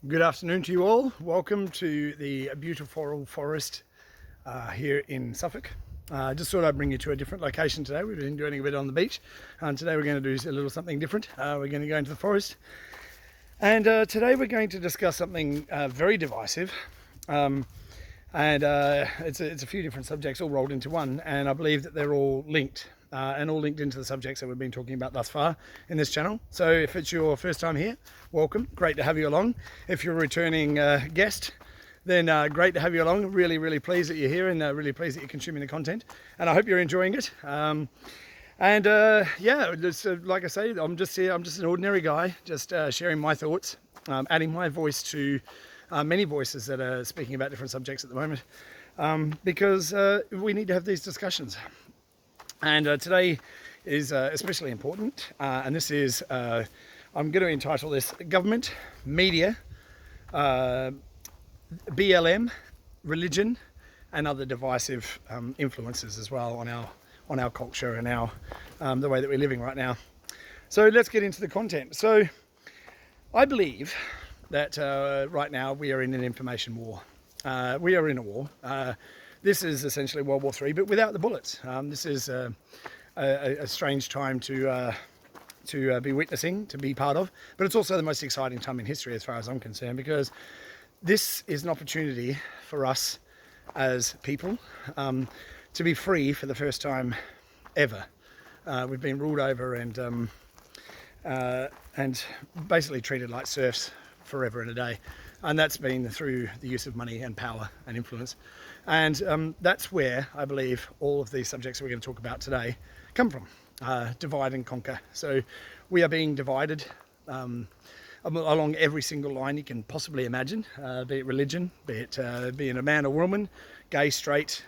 Good afternoon to you all. Welcome to the beautiful forest here in Suffolk. Just thought I'd bring you to a different location today. We've been doing a bit on the beach, and today we're going to do a little something different. We're going to go into the forest, and today we're going to discuss something very divisive. It's a few different subjects all rolled into one, and I believe that they're all linked. And all linked into the subjects that we've been talking about thus far in this channel. So if it's your first time here, welcome. Great to have you along. If you're a returning guest, then great to have you along. Really pleased that you're here, and really pleased that you're consuming the content. And I hope you're enjoying it. Yeah, just, like I say, I'm just here. I'm just an ordinary guy, just sharing my thoughts, adding my voice to many voices that are speaking about different subjects at the moment, because we need to have these discussions. And today is especially important, and this is, I'm going to entitle this Government, Media, BLM, Religion, and Other Divisive Influences as well on our culture and the way that we're living right now. So let's get into the content. So I believe that right now we are in an information war. We are in a war. This is essentially World War III, but without the bullets. This is a strange time to be witnessing, to be part of, but it's also the most exciting time in history as far as I'm concerned, because this is an opportunity for us as people to be free for the first time ever. We've been ruled over and basically treated like serfs forever and a day. And that's been through the use of money and power and influence. And that's where I believe all of these subjects that we're going to talk about today come from. Divide and conquer. So we are being divided along every single line you can possibly imagine, be it religion, be it being a man or woman, gay, straight,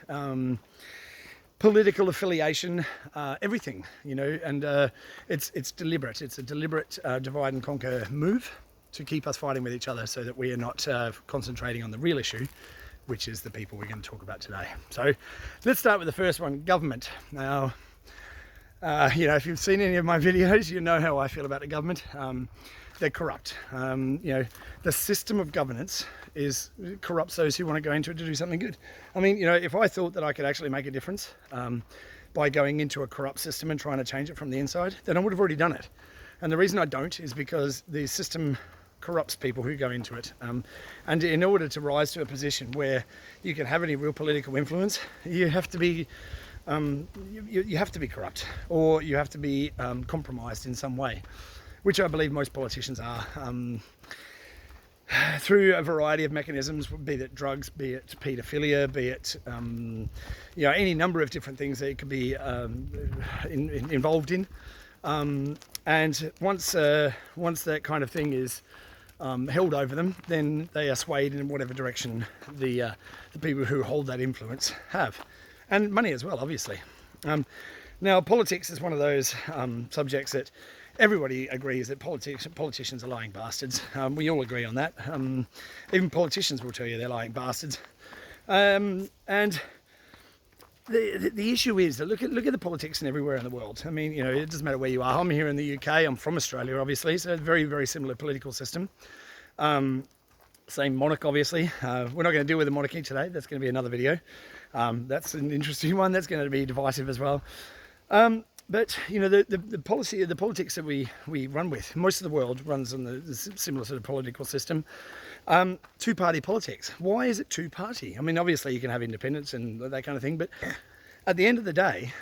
political affiliation, everything, you know, and it's deliberate. It's a deliberate divide and conquer move to keep us fighting with each other, so that we are not concentrating on the real issue, which is the people we're going to talk about today. So let's start with the first one, government. Now, you know, if you've seen any of my videos, you know how I feel about the government. They're corrupt. You know, the system of governance corrupts those who want to go into it to do something good. I mean, you know, if I thought that I could actually make a difference by going into a corrupt system and trying to change it from the inside, then I would have already done it. And the reason I don't is because the system corrupts people who go into it, and in order to rise to a position where you can have any real political influence, you have to be you have to be corrupt, or you have to be compromised in some way, which I believe most politicians are, through a variety of mechanisms, be it drugs, be it paedophilia, be it you know, any number of different things that it could be involved in. And once that kind of thing is held over them, then they are swayed in whatever direction the people who hold that influence have, and money as well, obviously. Now, politics is one of those subjects that everybody agrees that politicians are lying bastards. We all agree on that. Even politicians will tell you they're lying bastards. And the issue is that look at the politics and everywhere in the world. I mean, you know, it doesn't matter where you are. I'm here in the UK. I'm from Australia, obviously, so very similar political system. Same monarch, obviously. We're not going to deal with the monarchy today. That's going to be another video. That's an interesting one. That's going to be divisive as well. But you know, the politics that we run with, most of the world runs on the similar sort of political system. Two-party politics. Why is it two-party? I mean, obviously you can have independence and that kind of thing, but at the end of the day,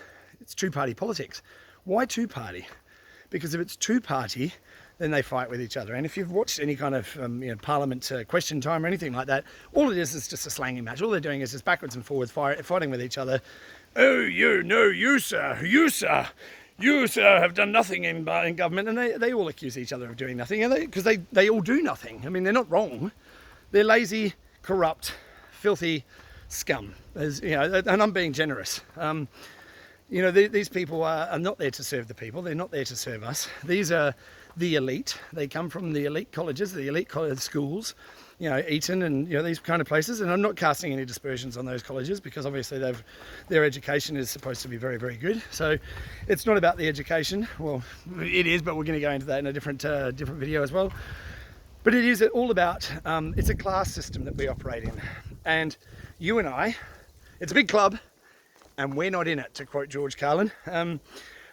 it's two-party politics. Why two-party? Because if it's two-party, then they fight with each other. And if you've watched any kind of you know, Parliament question time or anything like that, all it is just a slanging match. All they're doing is just backwards and forwards fighting with each other. Oh, you sir, you sir have done nothing in government, and they all accuse each other of doing nothing, because they all do nothing. I mean, they're not wrong. They're lazy, corrupt, filthy scum, as you know, and I'm being generous. You know, these people are not there to serve the people. They're not there to serve us. These are the elite. They come from the elite colleges, the elite schools, you know, Eton and, you know, these kind of places. And I'm not casting any dispersions on those colleges, because obviously their education is supposed to be very good. So it's not about the education. Well, it is, but we're going to go into that in a different video as well. But it is all about, it's a class system that we operate in. And you and I, it's a big club, and we're not in it, to quote George Carlin.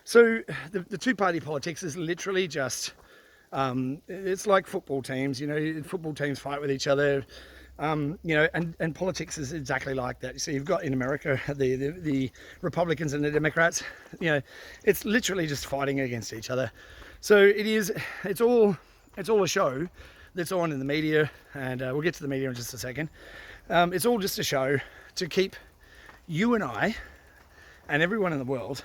So the two-party politics is literally just, it's like football teams, you know, football teams fight with each other. You know, and politics is exactly like that. So you've got in America the Republicans and the Democrats. You know, it's literally just fighting against each other. So it's all a show that's on in the media, and we'll get to the media in just a second. It's all just a show to keep you and I and everyone in the world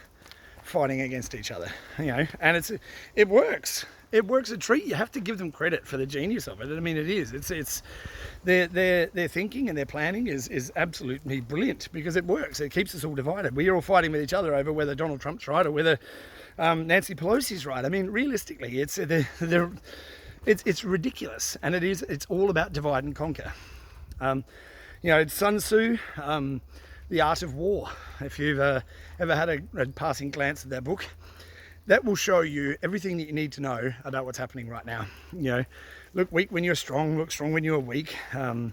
fighting against each other. You know, and it works. It works a treat. You have to give them credit for the genius of it. I mean, it is. It's their thinking and their planning is absolutely brilliant, because it works. It keeps us all divided. We're all fighting with each other over whether Donald Trump's right or whether Nancy Pelosi's right. I mean, realistically, it's ridiculous, and it's all about divide and conquer. You know, it's Sun Tzu, The Art of War. If you've ever had a passing glance at that book, that will show you everything that you need to know about what's happening right now. You know, look weak when you're strong, look strong when you're weak. You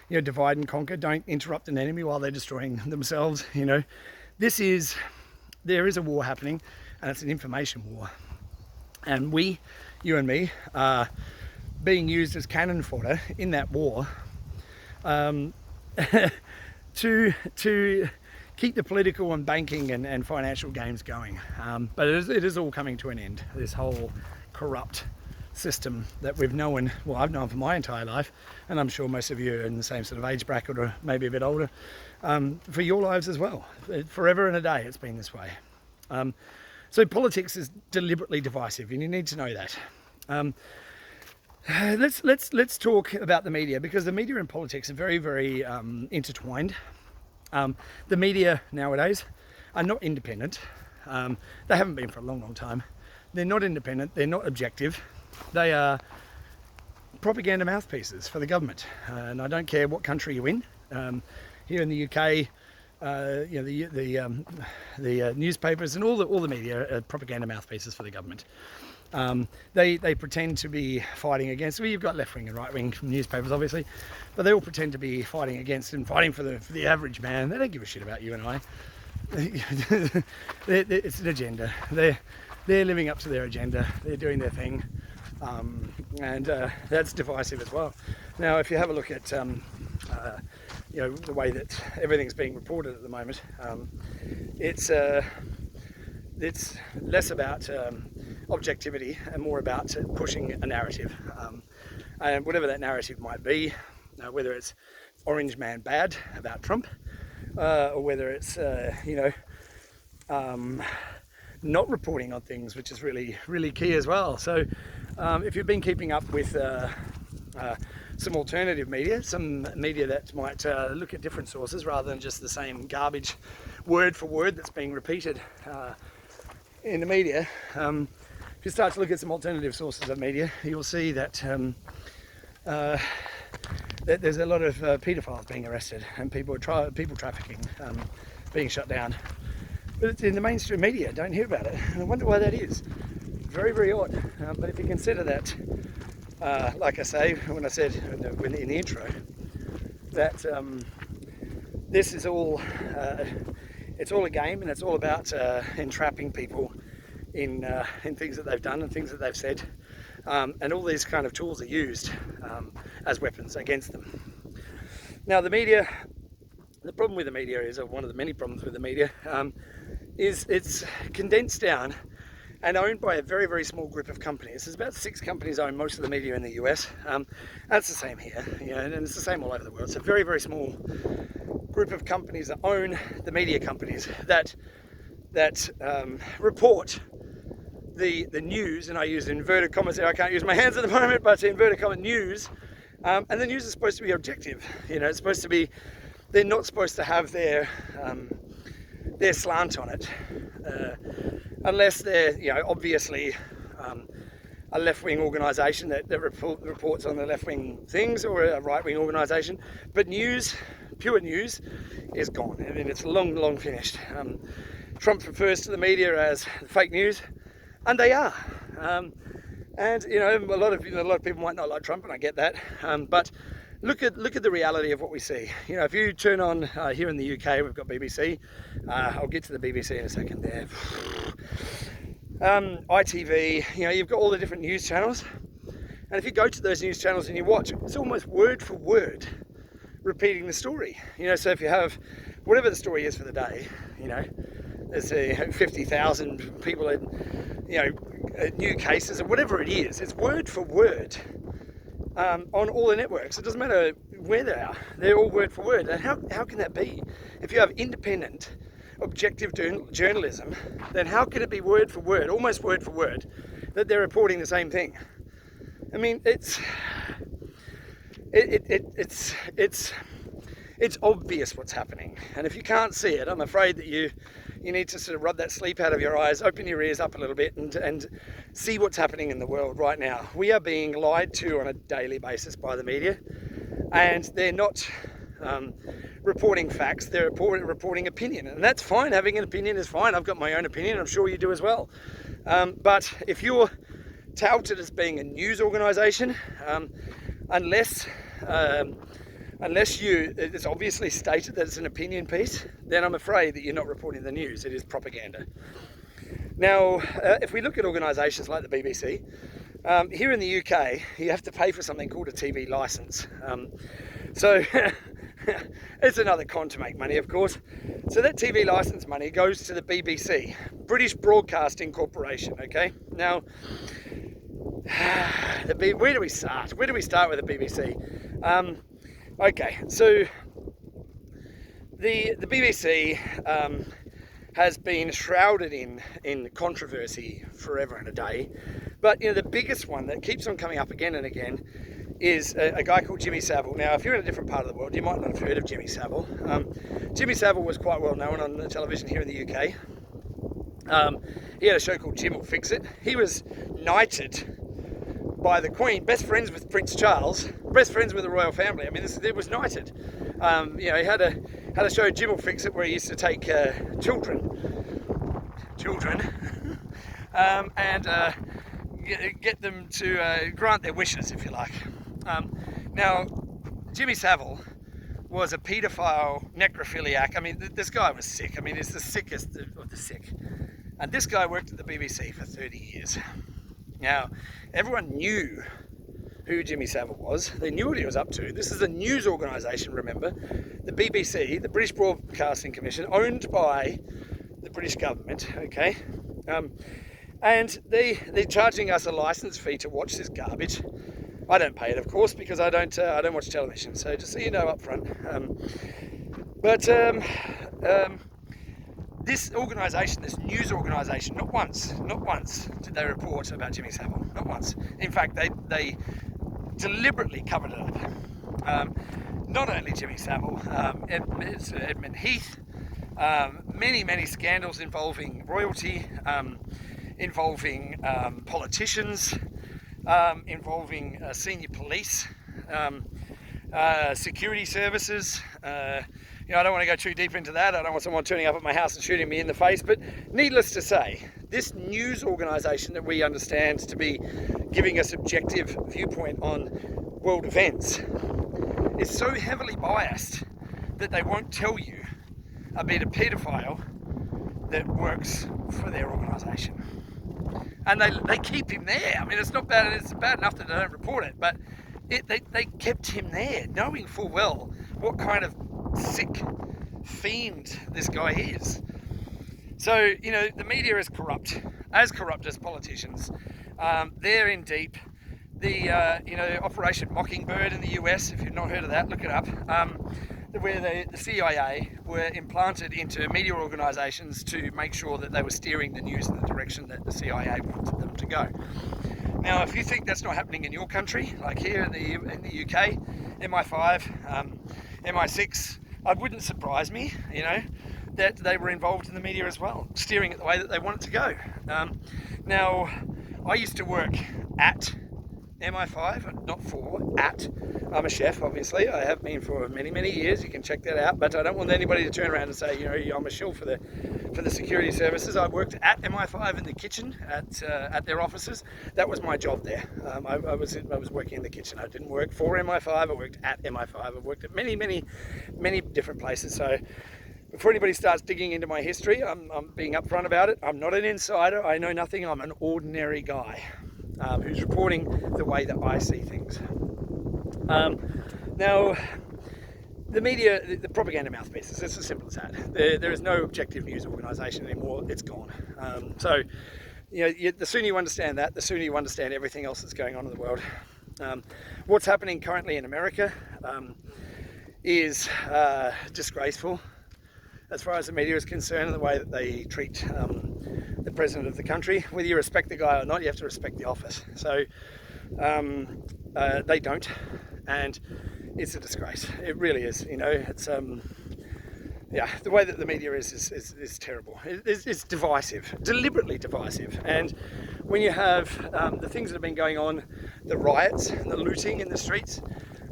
know, divide and conquer. Don't interrupt an enemy while they're destroying themselves. You know, there is a war happening, and it's an information war. And you and me, are being used as cannon fodder in that war, to keep the political and banking and financial games going. But it is all coming to an end. This whole corrupt system that we've known, well, I've known for my entire life, and I'm sure most of you are in the same sort of age bracket or maybe a bit older, for your lives as well. Forever and a day it's been this way. So politics is deliberately divisive, and you need to know that. Let's talk about the media, because the media and politics are very, very intertwined. The media nowadays are not independent. They haven't been for a long, long time. They're not independent. They're not objective. They are propaganda mouthpieces for the government. And I don't care what country you're in. Here in the UK, you know, the newspapers and all the media are propaganda mouthpieces for the government. They pretend to be fighting against, well, you've got left-wing and right-wing newspapers obviously, but they all pretend to be fighting against and fighting for the average man. They don't give a shit about you and I. It's an agenda. They're living up to their agenda. They're doing their thing, and that's divisive as well. Now, if you have a look at you know, the way that everything's being reported at the moment, it's less about objectivity and more about pushing a narrative, and whatever that narrative might be, whether it's Orange Man Bad about Trump, or whether it's you know, not reporting on things, which is really, really key as well. So if you've been keeping up with some alternative media, some media that might look at different sources rather than just the same garbage word for word that's being repeated in the media, if you start to look at some alternative sources of media, you'll see that, that there's a lot of paedophiles being arrested and people trafficking being shut down. But it's in the mainstream media, don't hear about it. And I wonder why that is. Very, very odd. But if you consider that, like I say, when I said in the intro, that this is all, it's all a game, and it's all about entrapping people in things that they've done and things that they've said, and all these kind of tools are used as weapons against them. Now, the media, the problem with the media is, or one of the many problems with the media, is it's condensed down and owned by a very, very small group of companies. There's about 6 companies own most of the media in the US. That's the same here, you know, and it's the same all over the world. It's a very, very small group of companies that own the media companies that report the news, and I use inverted commas there. I can't use my hands at the moment, but it's inverted comma news. And the news is supposed to be objective. You know, it's supposed to be, they're not supposed to have their slant on it, unless they're, you know, obviously a left-wing organisation that reports on the left-wing things, or a right-wing organisation. But news, pure news, is gone. I mean, it's long finished. Trump refers to the media as fake news, and they are. And a lot of people might not like Trump, and I get that. But look at the reality of what we see. If you turn on here in the UK, we've got BBC. I'll get to the BBC in a second there. ITV. You've got all the different news channels, and if you go to those news channels and you watch, it's almost word for word repeating the story. So if you have whatever the story is for the day, there's 50,000 people in, new cases or whatever it is, it's word for word on all the networks. It doesn't matter where they are, they're all word for word. And how can that be? If you have independent, objective journalism, then how can it be word for word, almost word for word, that they're reporting the same thing? I mean, it's obvious what's happening, and if you can't see it, I'm afraid that you need to sort of rub that sleep out of your eyes, open your ears up a little bit, and see what's happening in the world right now. We are being lied to on a daily basis by the media, and they're not reporting facts, they're reporting opinion, and that's fine. Having an opinion is fine. I've got my own opinion, I'm sure you do as well. But if you're touted as being a news organisation, unless it's obviously stated that it's an opinion piece, then I'm afraid that you're not reporting the news. It is propaganda. Now, if we look at organisations like the BBC, here in the UK, you have to pay for something called a TV licence. So it's another con to make money, of course. So that TV licence money goes to the BBC, British Broadcasting Corporation, okay? Now, where do we start? Where do we start with the BBC? Okay, so the BBC has been shrouded in controversy forever and a day, but the biggest one that keeps on coming up again and again is a guy called Jimmy Savile. Now, if you're in a different part of the world, you might not have heard of Jimmy Savile. Jimmy Savile was quite well known on the television here in the UK. He had a show called Jim Will Fix It. He was knighted by the Queen, best friends with Prince Charles, best friends with the royal family. I mean, it was knighted. He had a show, Jim Will Fix It, where he used to take children, and get them to grant their wishes, if you like. Now, Jimmy Savile was a paedophile, necrophiliac. I mean, this guy was sick. I mean, he's the sickest of the sick. And this guy worked at the BBC for 30 years. Now, everyone knew who Jimmy Savile was. They knew what he was up to. This is a news organisation, remember. The BBC, the British Broadcasting Commission, owned by the British government, okay? And they're charging us a licence fee to watch this garbage. I don't pay it, of course, because I don't watch television. So just so you know up front. This organisation, this news organisation, not once did they report about Jimmy Savile. Not once. In fact, they deliberately covered it up. Not only Jimmy Savile, Edmund Heath, many scandals involving royalty, involving politicians, involving senior police, security services. I don't want to go too deep into that. I don't want someone turning up at my house and shooting me in the face. But needless to say, this news organisation that we understand to be giving us objective viewpoint on world events is so heavily biased that they won't tell you about a paedophile that works for their organisation. And they keep him there. I mean, it's not bad. It's bad enough that they don't report it, but they kept him there, knowing full well what kind of sick fiend this guy is. So, the media is corrupt as politicians. They're in deep. The Operation Mockingbird in the US, if you've not heard of that, look it up, where the CIA were implanted into media organisations to make sure that they were steering the news in the direction that the CIA wanted them to go. Now, if you think that's not happening in your country, like here in the UK, MI5, MI6, it wouldn't surprise me, that they were involved in the media as well, steering it the way that they want it to go. Now, I used to work at MI5, not for, at. I'm a chef, obviously. I have been for many, many years. You can check that out. But I don't want anybody to turn around and say, you know, I'm a shill for the security services. I worked at MI5 in the kitchen at their offices. That was my job there. I was working in the kitchen. I didn't work for MI5. I worked at MI5. I worked at many, many, many different places. So before anybody starts digging into my history, I'm being upfront about it. I'm not an insider. I know nothing. I'm an ordinary guy who's reporting the way that I see things. Now, the media, the propaganda mouthpieces, it's as simple as that. There is no objective news organisation anymore. It's gone. So, you know, the sooner you understand that, the sooner you understand everything else that's going on in the world. What's happening currently in America is disgraceful as far as the media is concerned, the way that they treat the president of the country. Whether you respect the guy or not, you have to respect the office. So they don't, and it's a disgrace. It really is. You know, it's yeah, the way that the media is terrible. It's divisive, deliberately divisive. And when you have the things that have been going on, the riots, the looting in the streets,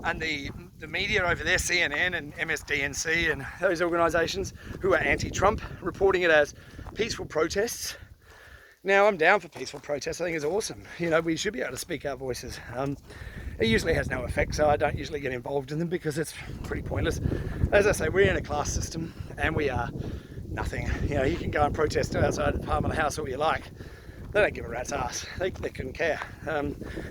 and the media over there, CNN and MSDNC and those organisations who are anti-Trump, reporting it as peaceful protests. Now, I'm down for peaceful protests. I think it's awesome. You know, we should be able to speak our voices. It usually has no effect, so I don't usually get involved in them because it's pretty pointless. As I say, we're in a class system and we are nothing. You know, you can go and protest outside the Parliament House all you like. They don't give a rat's ass. They couldn't care.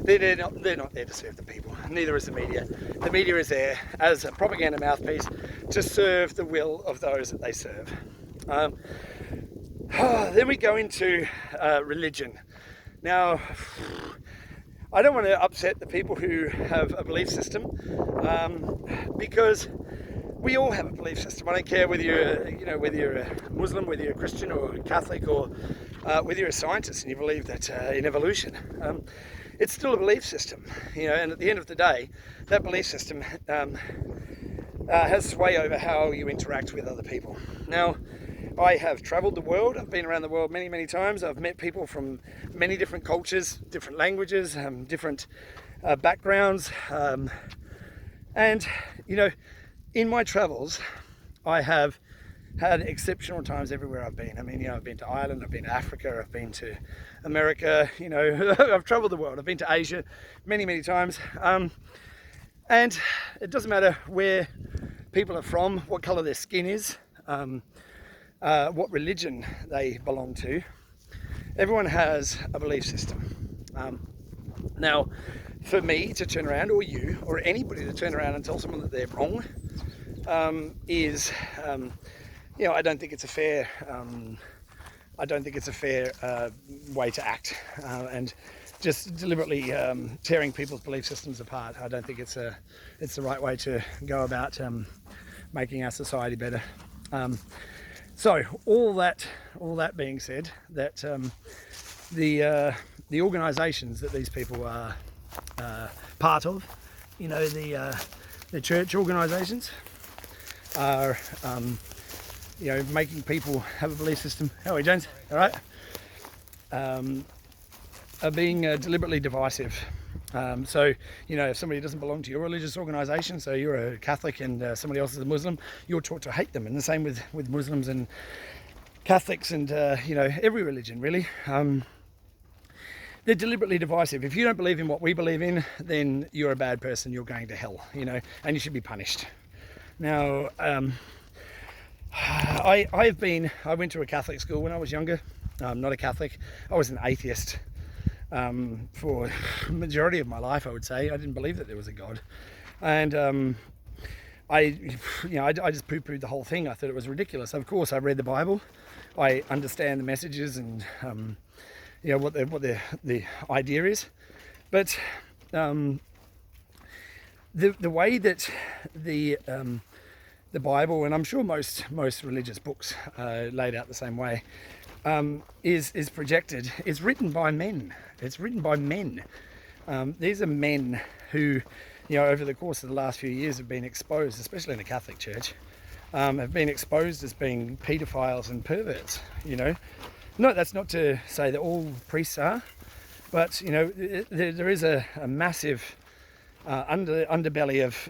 They're not there to serve the people. Neither is the media. The media is there as a propaganda mouthpiece to serve the will of those that they serve. Then we go into religion. Now, I don't want to upset the people who have a belief system because we all have a belief system. I don't care whether you're a Muslim, whether you're a Christian or a Catholic, or whether you're a scientist and you believe that in evolution. It's still a belief system, you know. And at the end of the day, that belief system has sway over how you interact with other people. Now, I have travelled the world. I've been around the world many, many times. I've met people from many different cultures, different languages, different backgrounds, and you know, in my travels, I have had exceptional times everywhere I've been. I mean, you know, I've been to Ireland, I've been to Africa, I've been to America, you know, I've travelled the world. I've been to Asia many, many times. And it doesn't matter where people are from, what colour their skin is, what religion they belong to. Everyone has a belief system. Now, for me to turn around, or you, or anybody to turn around and tell someone that they're wrong, you know, I don't think it's a fair. I don't think it's a fair way to act, and just deliberately tearing people's belief systems apart. I don't think it's the right way to go about making our society better. So all that being said, that the organisations that these people are part of, you know, the church organisations are, you know, making people have a belief system. How are we, James? All right. Are being deliberately divisive. So, you know, if somebody doesn't belong to your religious organisation, so you're a Catholic and somebody else is a Muslim, you're taught to hate them. And the same with Muslims and Catholics and, you know, every religion really. They're deliberately divisive. If you don't believe in what we believe in, then you're a bad person, you're going to hell, you know, and you should be punished. Now, I went to a Catholic school when I was younger. I'm not a Catholic. I was an atheist for the majority of my life, I would say. I didn't believe that there was a God. And I just poo-pooed the whole thing. I thought it was ridiculous. Of course, I read the Bible. I understand the messages and you know, what the idea is. But the way that the Bible, and I'm sure most religious books laid out the same way, is projected, is written by men. It's written by men. These are men who, you know, over the course of the last few years have been exposed, especially in the Catholic Church, have been exposed as being paedophiles and perverts, you know. No, that's not to say that all priests are, But you know, there is a massive underbelly of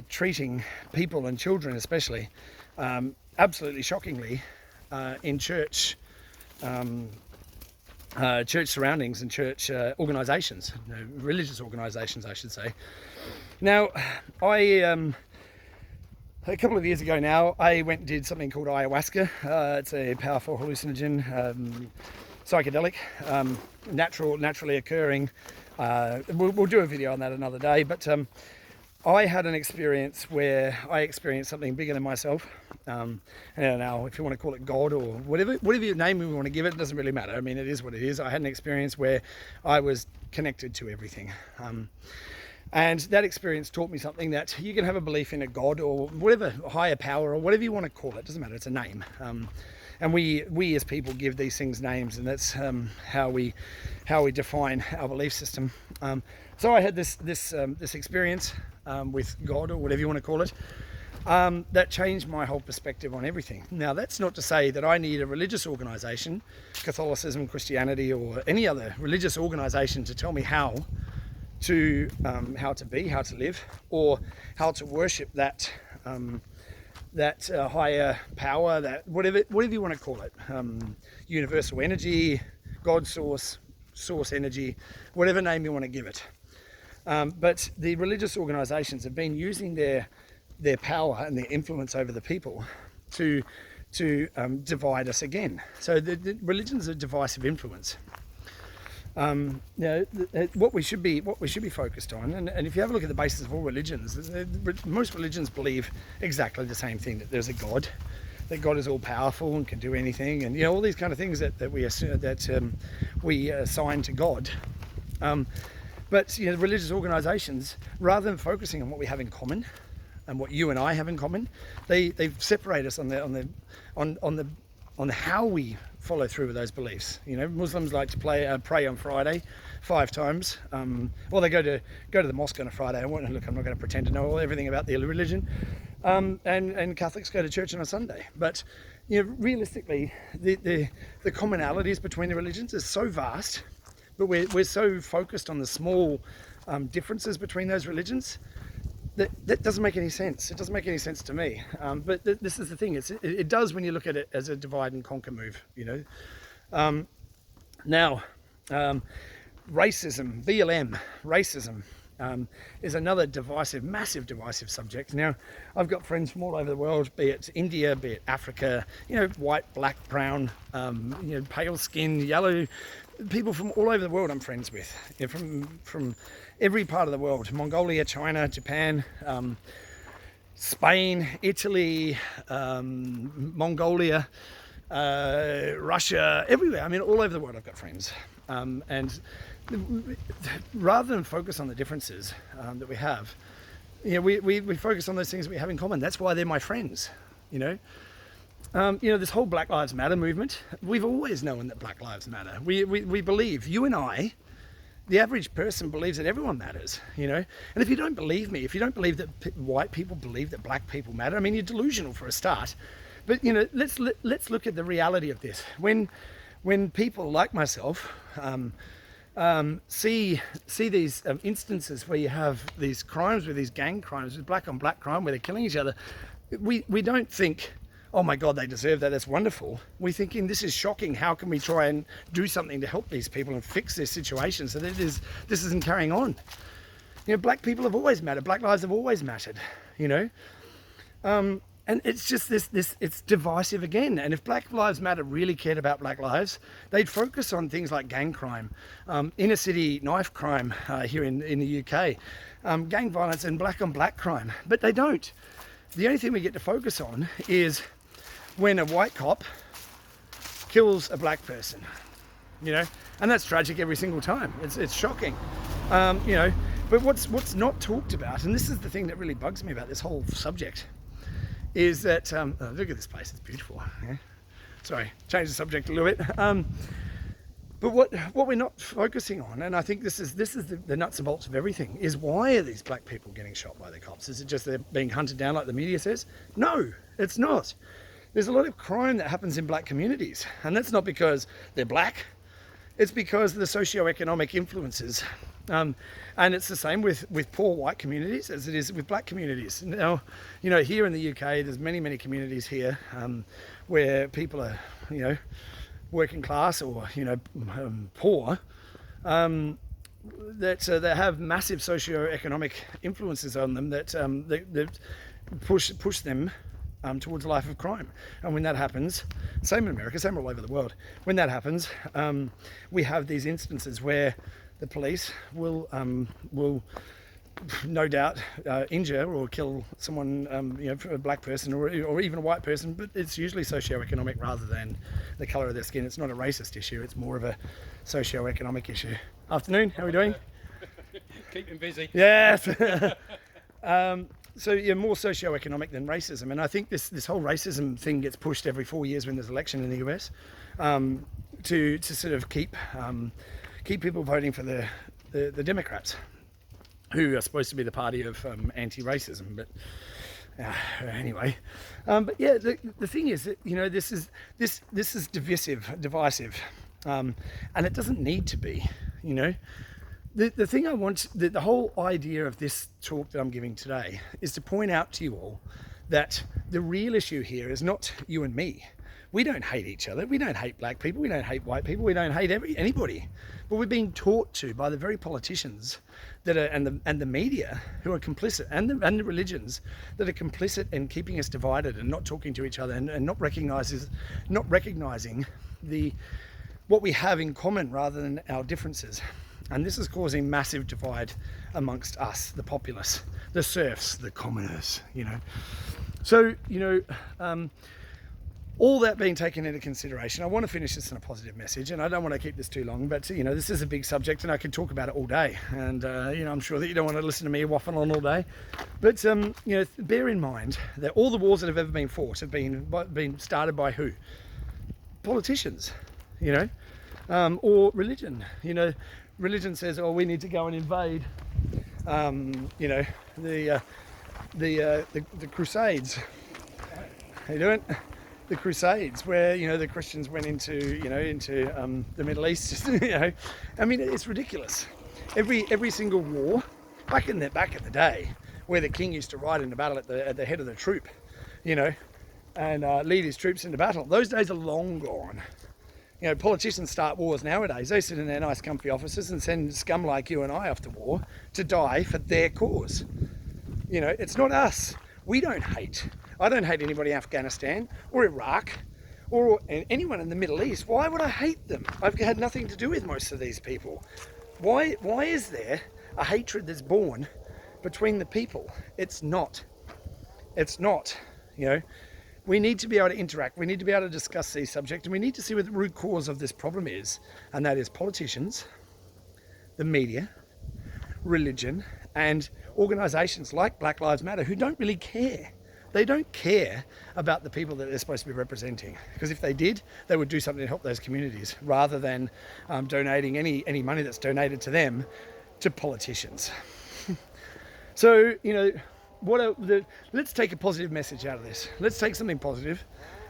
treating people and children especially absolutely shockingly in church church surroundings and church organisations, you know, religious organisations I should say. Now a couple of years ago now, I went and did something called ayahuasca. It's a powerful hallucinogen, psychedelic, naturally occurring. We'll do a video on that another day, but I had an experience where I experienced something bigger than myself. And now, if you want to call it God or whatever name we want to give it, it doesn't really matter. I mean, it is what it is. I had an experience where I was connected to everything. And that experience taught me something, that you can have a belief in a God or whatever, higher power or whatever you want to call it. Doesn't matter, it's a name. And we as people give these things names, and that's how we define our belief system. So I had this experience with God or whatever you want to call it, that changed my whole perspective on everything. Now, that's not to say that I need a religious organisation, Catholicism, Christianity, or any other religious organisation to tell me how to be, how to live, or how to worship that higher power, that whatever you want to call it, universal energy, God source energy, whatever name you want to give it. But the religious organisations have been using their power and their influence over the people to divide us again. So the religion's a divisive influence. You know, what we should be focused on, and if you have a look at the basis of all religions, most religions believe exactly the same thing, that there's a God, that God is all powerful and can do anything, and you know, all these kind of things that we assign to God. But you know, religious organisations, rather than focusing on what we have in common and what you and I have in common, they separate us on how we follow through with those beliefs. You know, Muslims like to pray on Friday 5 times. Well, they go to the mosque on a Friday. I'm not going to pretend to know everything about their religion. And Catholics go to church on a Sunday. But you know, realistically, the commonalities between the religions is so vast, but we're so focused on the small differences between those religions that doesn't make any sense. It doesn't make any sense to me. But this is the thing. It does when you look at it as a divide and conquer move. You know. Now, racism, BLM, racism. Is another massive divisive subject. Now, I've got friends from all over the world, be it India, be it Africa, you know, white, black, brown, you know, pale skin, yellow, people from all over the world I'm friends with, you know, from every part of the world, Mongolia, China, Japan, Spain, Italy, Mongolia, Russia, everywhere. I mean, all over the world I've got friends. And rather than focus on the differences that we have, you know, we focus on those things that we have in common. That's why they're my friends, you know. You know, this whole Black Lives Matter movement, we've always known that Black Lives Matter. We believe, you and I, the average person believes that everyone matters, you know. And if you don't believe me, if you don't believe that white people believe that black people matter, I mean, you're delusional for a start. But, you know, let's look at the reality of this. When people like myself see these instances where you have these crimes, with these gang crimes, with black on black crime, where they're killing each other, we don't think, oh my God, they deserve that, that's wonderful. We're thinking, this is shocking. How can we try and do something to help these people and fix this situation so that this isn't carrying on? You know, black people have always mattered. Black lives have always mattered, you know. And it's just it's divisive again. And if Black Lives Matter really cared about black lives, they'd focus on things like gang crime, inner city knife crime here in the UK, gang violence and black on black crime. But they don't. The only thing we get to focus on is when a white cop kills a black person, you know, and that's tragic every single time. It's shocking, you know. But what's not talked about, and this is the thing that really bugs me about this whole subject, is that, oh, look at this place, it's beautiful. Yeah? Sorry, change the subject a little bit. But what we're not focusing on, and I think this is the nuts and bolts of everything, is why are these black people getting shot by the cops? Is it just they're being hunted down like the media says? No, it's not. There's a lot of crime that happens in black communities, and that's not because they're black. It's because of the socioeconomic influences. And it's the same with poor white communities as it is with black communities. Now, you know, here in the UK, there's many communities here where people are, you know, working class or, you know, poor, that have massive socioeconomic influences on them that push them towards a life of crime. And when that happens, same in America, same all over the world, when that happens, we have these instances where the police will no doubt injure or kill someone, you know, a black person or even a white person, but it's usually socioeconomic rather than the colour of their skin. It's not a racist issue, it's more of a socioeconomic issue. Afternoon, how are we doing? Keeping busy. Yes. So yeah, more socioeconomic than racism, and I think this whole racism thing gets pushed every 4 years when there's an election in the US, to sort of keep people voting for the Democrats, who are supposed to be the party of anti-racism. But anyway, but yeah, the thing is that, you know, this is divisive, and it doesn't need to be, you know. The thing I want, the whole idea of this talk that I'm giving today is to point out to you all that the real issue here is not you and me. We don't hate each other. We don't hate black people. We don't hate white people. We don't hate anybody. But we're being taught to by the very politicians that are, and the media who are complicit, and the religions that are complicit in keeping us divided and not talking to each other and not recognizing what we have in common rather than our differences. And this is causing massive divide amongst us, the populace, the serfs, the commoners, you know. So, you know, all that being taken into consideration, I want to finish this in a positive message, and I don't want to keep this too long, but, you know, this is a big subject and I could talk about it all day. And, you know, I'm sure that you don't want to listen to me waffle on all day. But, you know, bear in mind that all the wars that have ever been fought have been started by who? Politicians, you know, or religion, you know. Religion says, oh, we need to go and invade, you know, the Crusades. How you doing? The Crusades, where, you know, the Christians went into the Middle East. You know, I mean, it's ridiculous. Every single war, back in the day, where the king used to ride in the battle at the head of the troop, you know, and lead his troops into battle. Those days are long gone. You know, politicians start wars nowadays. They sit in their nice comfy offices and send scum like you and I off to war to die for their cause. You know, it's not us. We don't hate. I don't hate anybody in Afghanistan or Iraq or anyone in the Middle East. Why would I hate them? I've had nothing to do with most of these people. Why is there a hatred that's born between the people? It's not. It's not, you know. We need to be able to interact. We need to be able to discuss these subjects, and we need to see what the root cause of this problem is. And that is politicians, the media, religion, and organisations like Black Lives Matter who don't really care. They don't care about the people that they're supposed to be representing. Because if they did, they would do something to help those communities rather than donating any money that's donated to them to politicians. So, you know, let's take a positive message out of this. Let's take something positive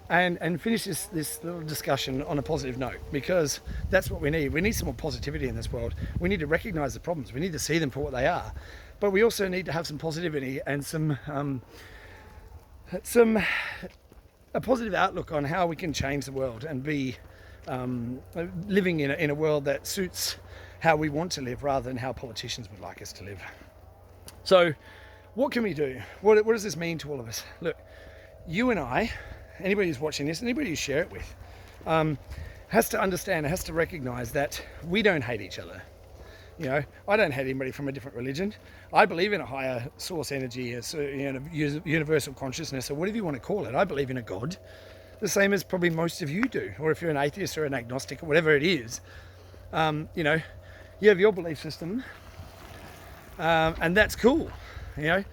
and finish this little discussion on a positive note, because that's what we need. We need some more positivity in this world. We need to recognize the problems. We need to see them for what they are. But we also need to have some positivity and a positive outlook on how we can change the world and be living in a world that suits how we want to live rather than how politicians would like us to live. So, what can we do? What does this mean to all of us? Look, you and I, anybody who's watching this, anybody you share it with, has to understand, has to recognize that we don't hate each other. You know, I don't hate anybody from a different religion. I believe in a higher source energy, universal consciousness, or whatever you want to call it. I believe in a God, the same as probably most of you do. Or if you're an atheist or an agnostic or whatever it is, you know, you have your belief system, and that's cool. You know,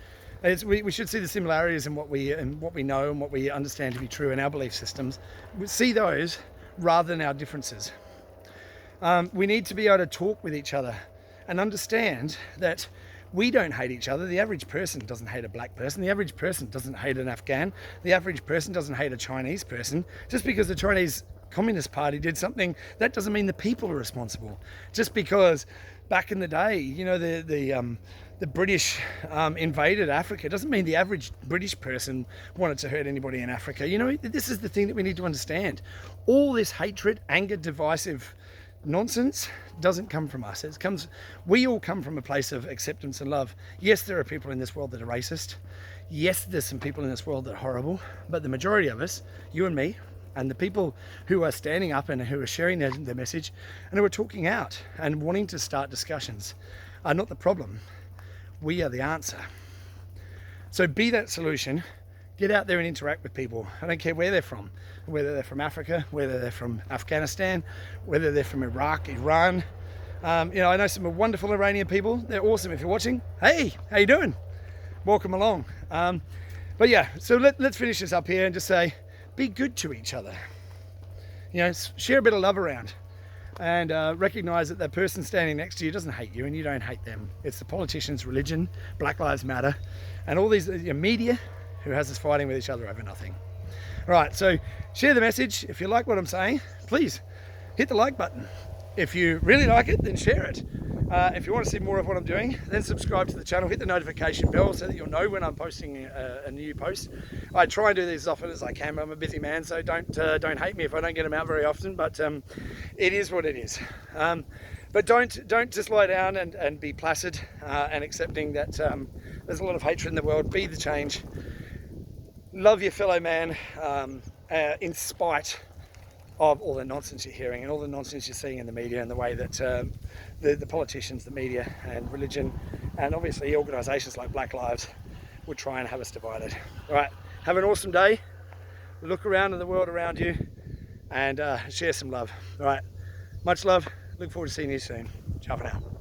we should see the similarities in what we know and what we understand to be true in our belief systems. We see those rather than our differences. We need to be able to talk with each other and understand that we don't hate each other. The average person doesn't hate a black person. The average person doesn't hate an Afghan. The average person doesn't hate a Chinese person. Just because the Chinese Communist Party did something, that doesn't mean the people are responsible. Just because back in the day, you know, the British invaded Africa doesn't mean the average British person wanted to hurt anybody in Africa. You know, this is the thing that we need to understand. All this hatred, anger, divisive nonsense doesn't come from us. We all come from a place of acceptance and love. Yes, there are people in this world that are racist. Yes, there's some people in this world that are horrible, but the majority of us, you and me, and the people who are standing up and who are sharing their message and who are talking out and wanting to start discussions are not the problem. We are the answer. So be that solution. Get out there and interact with people. I don't care where they're from, whether they're from Africa, whether they're from Afghanistan, whether they're from Iraq, Iran. You know, I know some wonderful Iranian people. They're awesome. If you're watching, hey, how you doing? Welcome along. But yeah, so let's finish this up here and just say, be good to each other. You know, share a bit of love around, and recognize that person standing next to you doesn't hate you and you don't hate them. It's the politicians, religion, Black Lives Matter, and all these media who has us fighting with each other over nothing. Right, so share the message. If you like what I'm saying, please hit the like button. If you really like it, then share it. If you want to see more of what I'm doing, then subscribe to the channel, hit the notification bell so that you'll know when I'm posting a new post. I try and do these as often as I can. I'm a busy man, so don't hate me if I don't get them out very often, but it is what it is. But don't just lie down and be placid and accepting that there's a lot of hatred in the world. Be the change. Love your fellow man in spite of all the nonsense you're hearing and all the nonsense you're seeing in the media and the way that the politicians, the media and religion and obviously organisations like Black Lives would try and have us divided. All right, have an awesome day. Look around in the world around you and share some love. All right, much love. Look forward to seeing you soon. Ciao for now.